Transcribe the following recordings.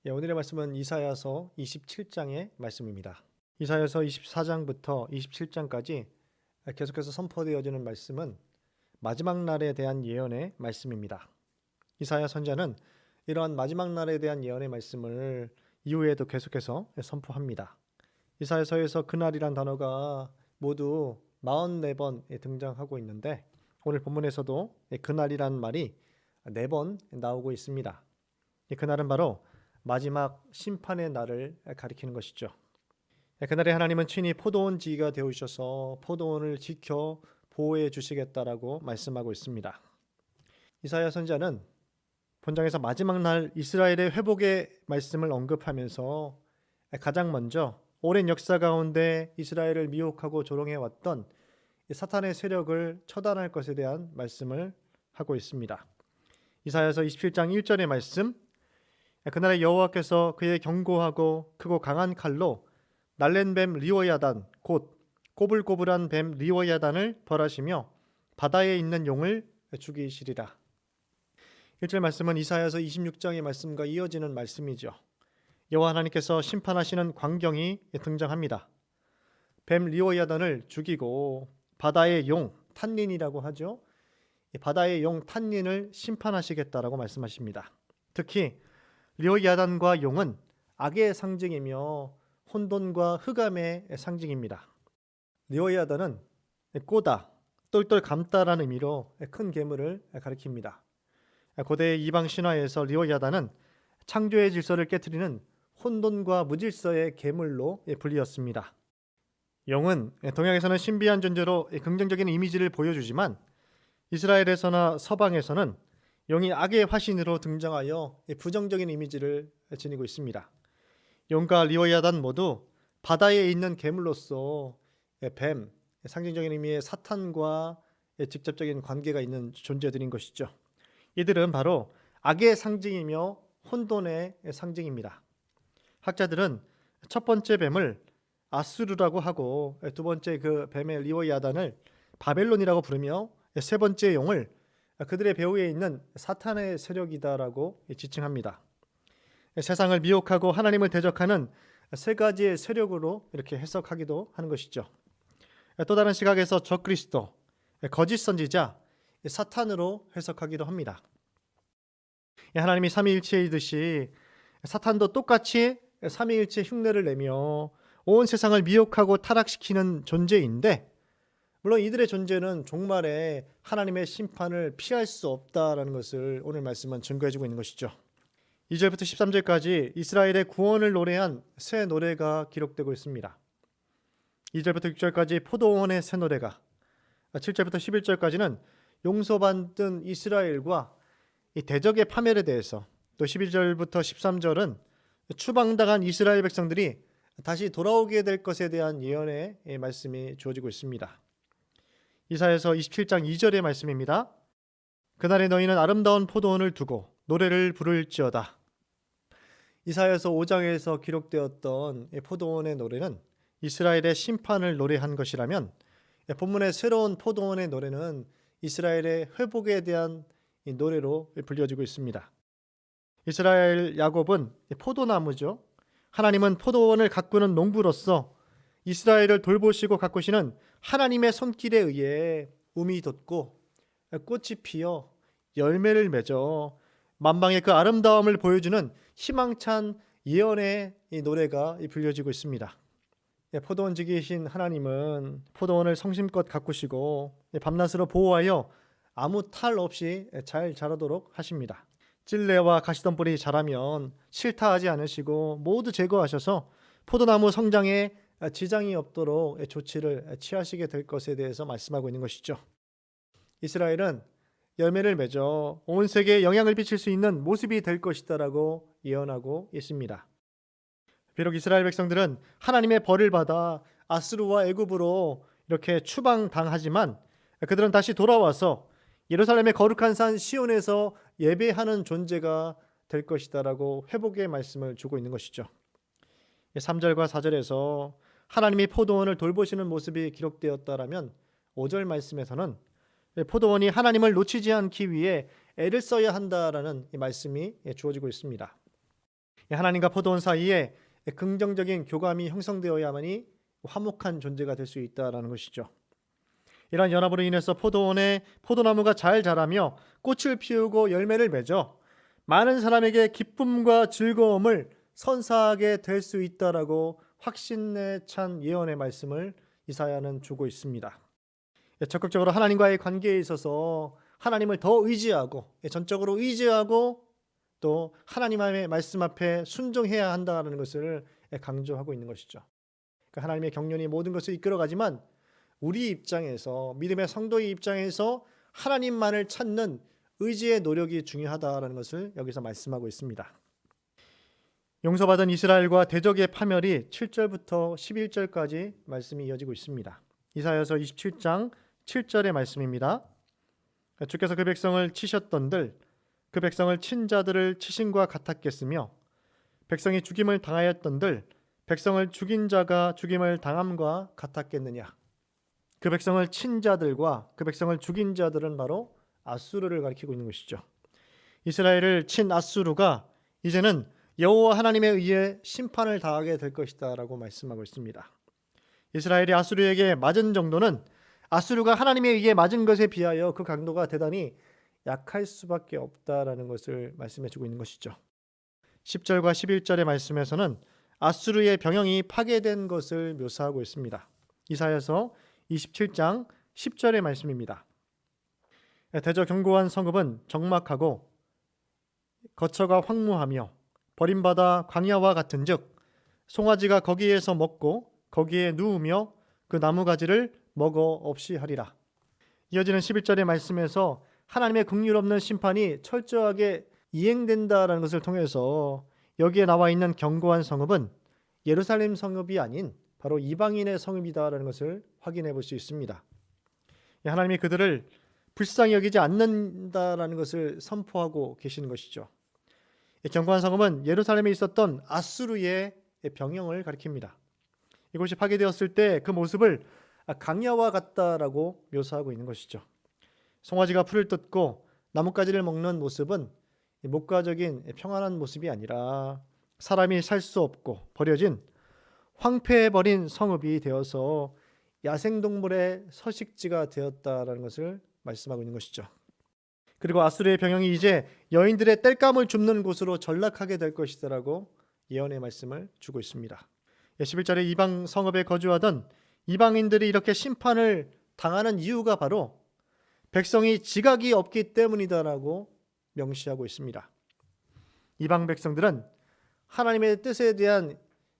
오늘의 말씀은 이사야서 27장의 말씀입니다. 이사야서 24장부터 27장까지 계속해서 선포되어지는 말씀은 마지막 날에 대한 예언의 말씀입니다. 이사야 선지자는 이러한 마지막 날에 대한 예언의 말씀을 이후에도 계속해서 선포합니다. 이사야서에서 그날이란 단어가 모두 44번 등장하고 있는데 오늘 본문에서도 그날이란 말이 4번 나오고 있습니다. 그날은 바로 마지막 심판의 날을 가리키는 것이죠. 그날에 하나님은 친히 포도원 지기가 되어주셔서 포도원을 지켜 보호해 주시겠다라고 말씀하고 있습니다. 이사야 선지자는 본장에서 마지막 날 이스라엘의 회복의 말씀을 언급하면서 가장 먼저 오랜 역사 가운데 이스라엘을 미혹하고 조롱해왔던 사탄의 세력을 처단할 것에 대한 말씀을 하고 있습니다. 이사야서 27장 1절의 말씀, 그날에 여호와께서 그의 견고하고 크고 강한 칼로 날랜 뱀 리워야단 곧 꼬불꼬불한 뱀 리워야단을 벌하시며 바다에 있는 용을 죽이시리라. 1절 말씀은 이사야서 26장의 말씀과 이어지는 말씀이죠. 여호와 하나님께서 심판하시는 광경이 등장합니다. 뱀 리워야단을 죽이고 바다의 용 탄닌이라고 하죠. 바다의 용 탄닌을 심판하시겠다라고 말씀하십니다. 특히 리워야단과 용은 악의 상징이며 혼돈과 흑암의 상징입니다. 리워야단은 꼬다, 똘똘 감다라는 의미로 큰 괴물을 가리킵니다. 고대 이방 신화에서 리워야단은 창조의 질서를 깨트리는 혼돈과 무질서의 괴물로 불리었습니다. 용은 동양에서는 신비한 존재로 긍정적인 이미지를 보여주지만 이스라엘에서나 서방에서는 용이 악의 화신으로 등장하여 부정적인 이미지를 지니고 있습니다. 용과 리워야단 모두 바다에 있는 괴물로서 뱀, 상징적인 의미의 사탄과 직접적인 관계가 있는 존재들인 것이죠. 이들은 바로 악의 상징이며 혼돈의 상징입니다. 학자들은 첫 번째 뱀을 아수르라고 하고 두 번째 그 뱀의 리워야단을 바벨론이라고 부르며 세 번째 용을 그들의 배후에 있는 사탄의 세력이다라고 지칭합니다. 세상을 미혹하고 하나님을 대적하는 세 가지의 세력으로 이렇게 해석하기도 하는 것이죠. 또 다른 시각에서 적그리스도, 거짓 선지자, 사탄으로 해석하기도 합니다. 하나님이 삼위일체이듯이 사탄도 똑같이 삼위일체 흉내를 내며 온 세상을 미혹하고 타락시키는 존재인데 물론 이들의 존재는 종말에 하나님의 심판을 피할 수 없다라는 것을 오늘 말씀은 증거해주고 있는 것이죠. 2절부터 13절까지 이스라엘의 구원을 노래한 새 노래가 기록되고 있습니다. 2절부터 6절까지 포도원의 새 노래가, 7절부터 11절까지는 용서받은 이스라엘과 이 대적의 파멸에 대해서, 또 11절부터 13절은 추방당한 이스라엘 백성들이 다시 돌아오게 될 것에 대한 예언의 말씀이 주어지고 있습니다. 이사야서 27장 2절의 말씀입니다. 그날에 너희는 아름다운 포도원을 두고 노래를 부를지어다. 이사야서 5장에서 기록되었던 포도원의 노래는 이스라엘의 심판을 노래한 것이라면 본문의 새로운 포도원의 노래는 이스라엘의 회복에 대한 노래로 불려지고 있습니다. 이스라엘 야곱은 포도나무죠. 하나님은 포도원을 가꾸는 농부로서 이스라엘을 돌보시고 가꾸시는 하나님의 손길에 의해 움이 돋고 꽃이 피어 열매를 맺어 만방의 그 아름다움을 보여주는 희망찬 예언의 이 노래가 불려지고 있습니다. 포도원 지기신 하나님은 포도원을 성심껏 가꾸시고 밤낮으로 보호하여 아무 탈 없이 잘 자라도록 하십니다. 찔레와 가시덤불이 자라면 싫다하지 않으시고 모두 제거하셔서 포도나무 성장에 지장이 없도록 조치를 취하시게 될 것에 대해서 말씀하고 있는 것이죠. 이스라엘은 열매를 맺어 온 세계에 영향을 미칠 수 있는 모습이 될 것이다라고 예언하고 있습니다. 비록 이스라엘 백성들은 하나님의 벌을 받아 아수르와 애굽으로 이렇게 추방당하지만 그들은 다시 돌아와서 예루살렘의 거룩한 산 시온에서 예배하는 존재가 될 것이다라고 회복의 말씀을 주고 있는 것이죠. 3절과 4절에서 하나님이 포도원을 돌보시는 모습이 기록되었다라면 5절 말씀에서는 포도원이 하나님을 놓치지 않기 위해 애를 써야 한다라는 이 말씀이 주어지고 있습니다. 하나님과 포도원 사이에 긍정적인 교감이 형성되어야만이 화목한 존재가 될 수 있다라는 것이죠. 이러한 연합으로 인해서 포도원에 포도나무가 잘 자라며 꽃을 피우고 열매를 맺어 많은 사람에게 기쁨과 즐거움을 선사하게 될 수 있다라고 확신에 찬 예언의 말씀을 이사야는 주고 있습니다. 적극적으로 하나님과의 관계에 있어서 하나님을 더 의지하고 전적으로 의지하고 또 하나님의 말씀 앞에 순종해야 한다는 것을 강조하고 있는 것이죠. 하나님의 경륜이 모든 것을 이끌어가지만 우리 입장에서, 믿음의 성도의 입장에서 하나님만을 찾는 의지의 노력이 중요하다는 것을 여기서 말씀하고 있습니다. 용서받은 이스라엘과 대적의 파멸이 7절부터 11절까지 말씀이 이어지고 있습니다. 이사야서 27장 7절의 말씀입니다. 주께서 그 백성을 치셨던들 그 백성을 친 자들을 치심과 같았겠으며 백성이 죽임을 당하였던들 백성을 죽인 자가 죽임을 당함과 같았겠느냐. 그 백성을 친 자들과 그 백성을 죽인 자들은 바로 아수르를 가리키고 있는 것이죠. 이스라엘을 친 아수르가 이제는 여호와 하나님에 의해 심판을 당하게 될 것이다 라고 말씀하고 있습니다. 이스라엘이 아수르에게 맞은 정도는 아수르가 하나님에 의해 맞은 것에 비하여 그 강도가 대단히 약할 수밖에 없다라는 것을 말씀해 주고 있는 것이죠. 10절과 11절의 말씀에서는 아수르의 병영이 파괴된 것을 묘사하고 있습니다. 이사야서 27장 10절의 말씀입니다. 대저 견고한 성읍은 적막하고 거처가 황무하며 버림받아 광야와 같은즉 송아지가 거기에서 먹고 거기에 누우며 그 나무가지를 먹어 없이 하리라. 이어지는 11절의 말씀에서 하나님의 긍휼 없는 심판이 철저하게 이행된다라는 것을 통해서 여기에 나와 있는 견고한 성읍은 예루살렘 성읍이 아닌 바로 이방인의 성읍이다라는 것을 확인해 볼 수 있습니다. 하나님이 그들을 불쌍히 여기지 않는다라는 것을 선포하고 계시는 것이죠. 견고한 성읍은 예루살렘에 있었던 아수르의 병영을 가리킵니다. 이곳이 파괴되었을 때 그 모습을 강야와 같다라고 묘사하고 있는 것이죠. 송아지가 풀을 뜯고 나뭇가지를 먹는 모습은 목가적인 평안한 모습이 아니라 사람이 살 수 없고 버려진 황폐해버린 성읍이 되어서 야생동물의 서식지가 되었다라는 것을 말씀하고 있는 것이죠. 그리고 아수르의 병영이 이제 여인들의 땔감을 줍는 곳으로 전락하게 될 것이다라고 예언의 말씀을 주고 있습니다. 11절에 이방 성읍에 거주하던 이방인들이 이렇게 심판을 당하는 이유가 바로 백성이 지각이 없기 때문이다라고 명시하고 있습니다. 이방 백성들은 하나님의 뜻에 대한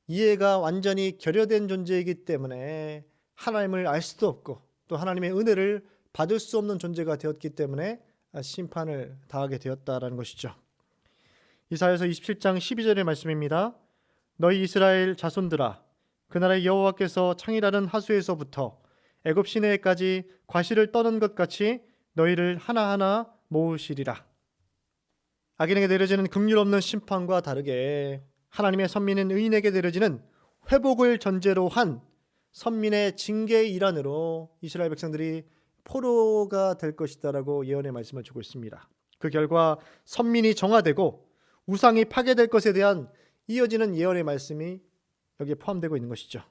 이해가 완전히 결여된 존재이기 때문에 하나님을 알 수도 없고 또 하나님의 은혜를 받을 수 없는 존재가 되었기 때문에 심판을 당하게 되었다라는 것이죠. 이사야서 27장 12절의 말씀입니다. 너희 이스라엘 자손들아 그날의 여호와께서 창이라는 하수에서부터 애굽 시내에까지 과실을 떠는 것 같이 너희를 하나하나 모으시리라. 악인에게 내려지는 긍휼 없는 심판과 다르게 하나님의 선민인 의인에게 내려지는 회복을 전제로 한 선민의 징계의 일환으로 이스라엘 백성들이 포로가 될 것이다라고 예언의 말씀을 주고 있습니다. 그 결과 선민이 정화되고 우상이 파괴될 것에 대한 이어지는 예언의 말씀이 여기에 포함되고 있는 것이죠.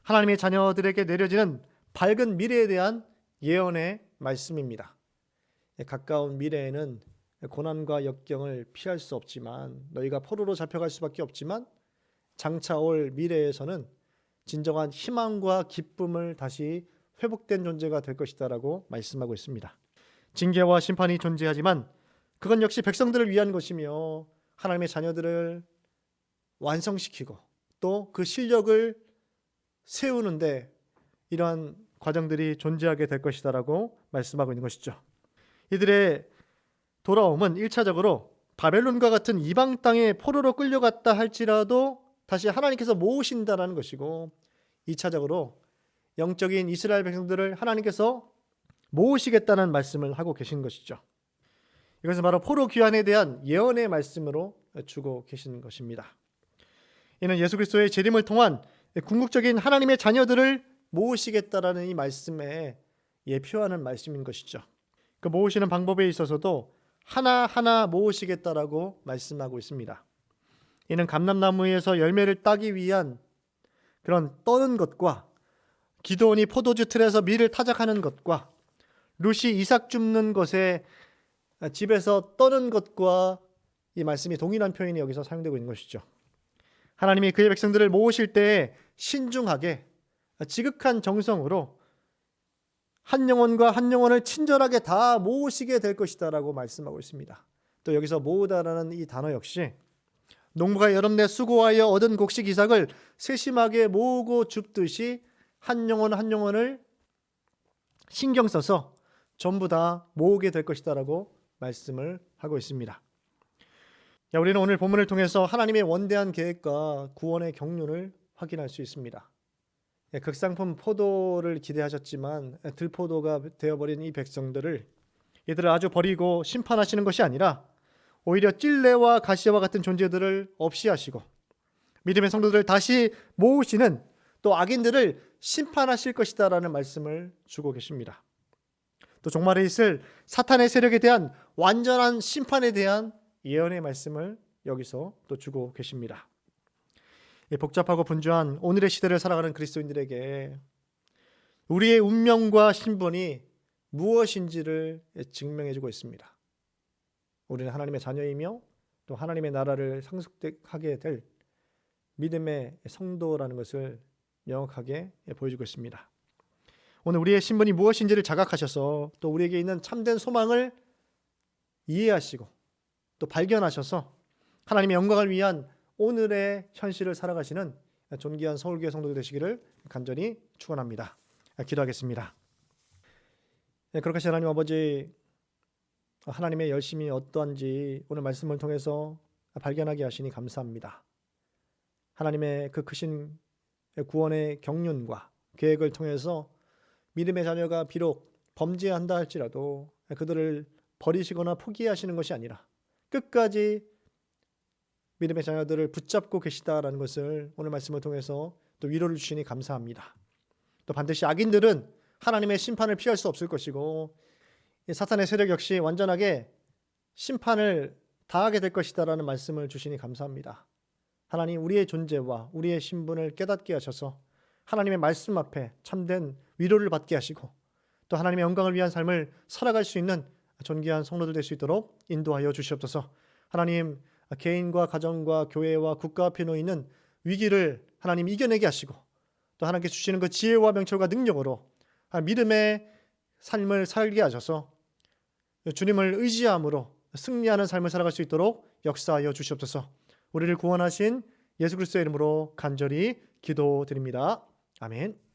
하나님의 자녀들에게 내려지는 밝은 미래에 대한 예언의 말씀입니다. 가까운 미래에는 고난과 역경을 피할 수 없지만 너희가 포로로 잡혀갈 수밖에 없지만 장차 올 미래에서는 진정한 희망과 기쁨을 다시 회복된 존재가 될 것이다라고 말씀하고 있습니다. 징계와 심판이 존재하지만 그건 역시 백성들을 위한 것이며 하나님의 자녀들을 완성시키고 또 그 실력을 세우는데 이러한 과정들이 존재하게 될 것이다라고 말씀하고 있는 것이죠. 이들의 돌아옴은 1차적으로 바벨론과 같은 이방 땅에 포로로 끌려갔다 할지라도 다시 하나님께서 모으신다는 것이고 2차적으로 영적인 이스라엘 백성들을 하나님께서 모으시겠다는 말씀을 하고 계신 것이죠. 이것은 바로 포로 귀환에 대한 예언의 말씀으로 주고 계시는 것입니다. 이는 예수 그리스도의 재림을 통한 궁극적인 하나님의 자녀들을 모으시겠다라는 이 말씀에 예표하는 말씀인 것이죠. 그 모으시는 방법에 있어서도 하나하나 모으시겠다라고 말씀하고 있습니다. 이는 감람나무에서 열매를 따기 위한 그런 떠는 것과 기드온이 포도주 틀에서 밀을 타작하는 것과 룻이 이삭 줍는 것에 집에서 떠는 것과 이 말씀이 동일한 표현이 여기서 사용되고 있는 것이죠. 하나님이 그의 백성들을 모으실 때에 신중하게 지극한 정성으로 한 영혼과 한 영혼을 친절하게 다 모으시게 될 것이다 라고 말씀하고 있습니다. 또 여기서 모으다라는 이 단어 역시 농부가 여름 내 수고하여 얻은 곡식 이삭을 세심하게 모으고 줍듯이 한 영혼 한 영혼을 신경 써서 전부 다 모으게 될 것이다 라고 말씀을 하고 있습니다. 우리는 오늘 본문을 통해서 하나님의 원대한 계획과 구원의 경륜을 확인할 수 있습니다. 극상품 포도를 기대하셨지만 들포도가 되어버린 이 백성들을 이들을 아주 버리고 심판하시는 것이 아니라 오히려 찔레와 가시와 같은 존재들을 없이 하시고 믿음의 성도들을 다시 모으시는, 또 악인들을 심판하실 것이다라는 말씀을 주고 계십니다. 또 종말에 있을 사탄의 세력에 대한 완전한 심판에 대한 예언의 말씀을 여기서 또 주고 계십니다. 복잡하고 분주한 오늘의 시대를 살아가는 그리스도인들에게 우리의 운명과 신분이 무엇인지를 증명해주고 있습니다. 우리는 하나님의 자녀이며 또 하나님의 나라를 상속하게 될 믿음의 성도라는 것을 명확하게 보여주고 있습니다. 오늘 우리의 신분이 무엇인지를 자각하셔서 또 우리에게 있는 참된 소망을 이해하시고 또 발견하셔서 하나님의 영광을 위한 오늘의 현실을 살아가시는 존귀한 서울교회 성도들 되시기를 간절히 축원합니다. 기도하겠습니다. 그렇게 하신 하나님 아버지, 하나님의 열심이 어떠한지 오늘 말씀을 통해서 발견하게 하시니 감사합니다. 하나님의 그 크신 구원의 경륜과 계획을 통해서 믿음의 자녀가 비록 범죄한다 할지라도 그들을 버리시거나 포기하시는 것이 아니라 끝까지 믿음의 자녀들을 붙잡고 계시다라는 것을 오늘 말씀을 통해서 또 위로를 주시니 감사합니다. 또 반드시 악인들은 하나님의 심판을 피할 수 없을 것이고 사탄의 세력 역시 완전하게 심판을 당하게 될 것이다라는 말씀을 주시니 감사합니다. 하나님, 우리의 존재와 우리의 신분을 깨닫게 하셔서 하나님의 말씀 앞에 참된 위로를 받게 하시고 또 하나님의 영광을 위한 삶을 살아갈 수 있는 존귀한 성도들 될 수 있도록 인도하여 주시옵소서. 하나님, 개인과 가정과 교회와 국가 앞에 놓이는 위기를 하나님 이겨내게 하시고 또 하나님께서 주시는 그 지혜와 명철과 능력으로 믿음의 삶을 살게 하셔서 주님을 의지함으로 승리하는 삶을 살아갈 수 있도록 역사하여 주시옵소서. 우리를 구원하신 예수 그리스도의 이름으로 간절히 기도드립니다. 아멘.